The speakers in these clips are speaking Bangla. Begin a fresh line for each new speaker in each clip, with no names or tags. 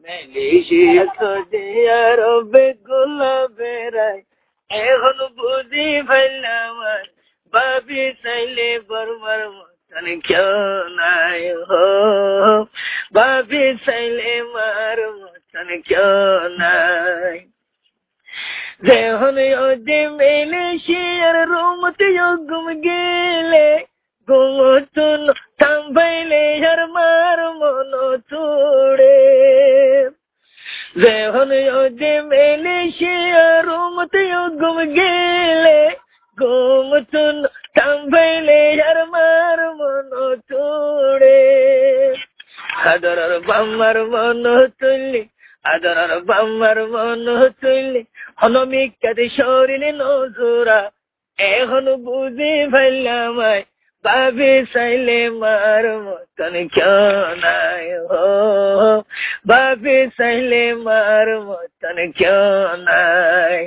মালয়েশিয়া সৌদি আরবে গোলা বেড়ায়, এখন বুঝি ভাইলাম ভাবি চাইলে বর্মার মতন কেউ নাই হো, ভাবি চাইলে মার মতন কেউ নাই। যেহন ওদে মালয়েশিয়ার রুমতে ঘুম গেলে ঘুমতুন থামবাইলে আর মার মন তুড়ে। যেহন ওদে মালয়েশিয়ার রুমতে ঘুম গেলে ঘুমতুন থামবাইলে আর মার মন তুড়ে। আদরার বাম্মার মন তুললি, আদরার বাম্মার মন তুললি অনমিকাতে শরীরে নজরা, এখন বুঝি ভাইলাম ভাবি চাইলে মার মতন কেউ নাই হো, ভাবি চাইলে মার মতন কেউ নাই।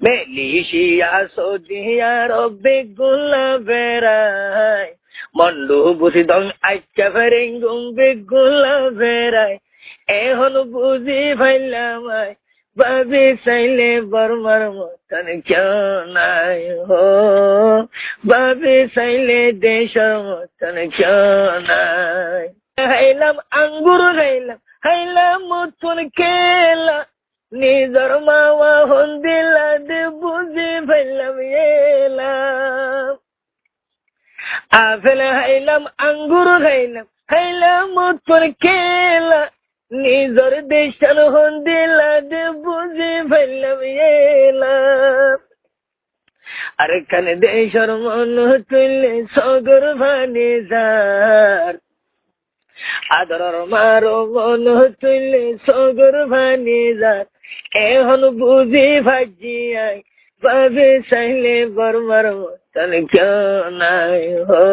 মালয়েশিয়া সৌদি আরবে গোলা বেড়ায়, মন্ডু বুঝি দং আইকা ফেরেঙ্গুম বেগুলা বেড়ায়, এখন বুঝি ভাইলাম ভাবি চাইলে বর্মার মতন কেউ নাই হো, ভাবি চাইলে দেশের মতন কেউ নাই। হাইলাম আঙ্গুর খাইলাম, হাইলাম মতন খেলা, নিজর মাওয়া হন্দিলা দে বুঝি ভাইলাম এলাম। আপেল খাইলাম আঙ্গুর খাইলাম, খাইলাম মতন খেলা, নিজর দেশের হন্দিলা দে বুঝি ভাইলাম এলাম। আর কানে দেশের মন তুললে সগর ভানি যার, আদর মারো মন তুললে সগর ভানি যার, এখন বুঝি ভাজি আয় ভাবি চাইলে বর্মার মতন কেউ নাই হো,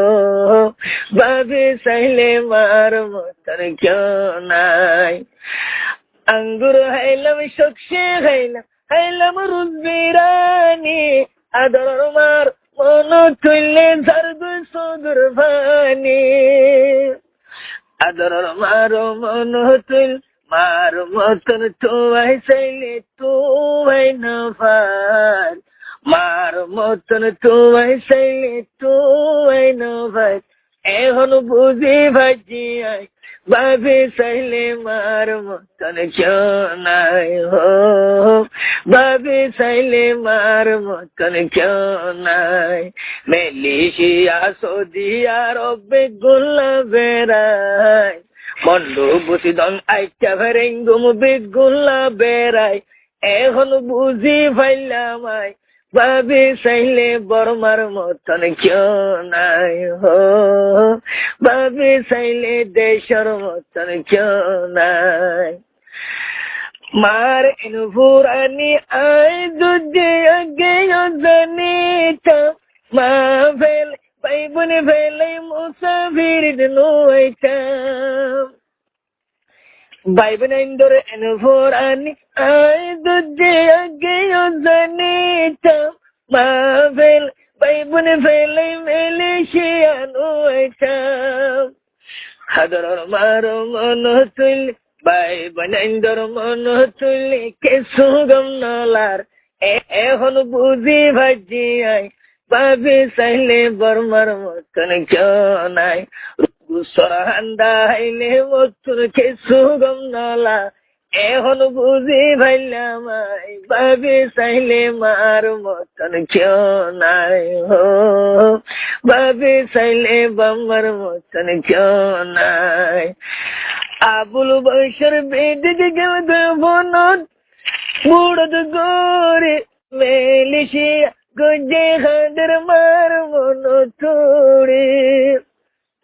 ভাবি চাইলে মার মতন কেউ নাই। আঙ্গুর খাইলাম শক্সে খাইলাম, খাইলাম রুজিরানি, আদর মার মন তুললে ঝারদ সদর ভানি। আদর মারো মন তুল মার মতন তোমায় চাইলে তোমায় নভার, মার মতন তোমায় চাইলে তোমায় নভার, এখন বুঝি ভাজি আয় ভাবি চাইলে মার মতন কেউ নাই হো, ভাবি চাইলে মার মতন কেউ নাই। মালয়েশিয়া সৌদি আরবে গোলা বেড়ায়, মন্ডু বুঝি দং আইকা ফেরেঙ্গুম বেগুলা বেড়ায়, এখন বুঝি ভাইলাম ভাবি চাইলে বর্মার মতন কেউ নাই হো, ভাবি চাইলে দেশের মতন কেউ নাই। মার ইনফুরানি আয় দুধে আগে জানিতাম, মা ফেল ভাই বোন ফেলে মুসাফির নুইতাম। ভাই বোন ইন্দোর ইনফুরানি আয় দুধে আগে জানিতাম, মা ফেল ভাই বোন ফেলে মালয়েশিয়া নুইতাম। আদর মারো মন তুললি, ভাই বোন ইন্দোর মন তুললি কিছু গম নলার, এখন বুঝি ভাজি আয় ভাবি চাইলে বর্মার মতন কেউ নাই। সরহান্দা হাইলে মতন কিছু গম নলা, এখন বুঝি ভাইলাম ভাবি চাইলে মার মতন কেউ নাই হো, ভাবি চাইলে বাম্মার মতন কেউ নাই। আবুল বৈশর বেদিকে গেল বনত বুড়দ গোরে, মালয়েশিয়া গজে হাদের মার মন তোড়ে।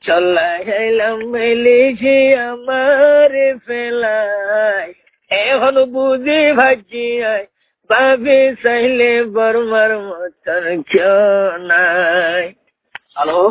চল্লা গেলাম মালয়েশিয়া মারে ফেলায়, এখন বুঝি ভাজি আয় ভাবি চাইলে বর্মার মতন কেউ নাই। হ্যালো।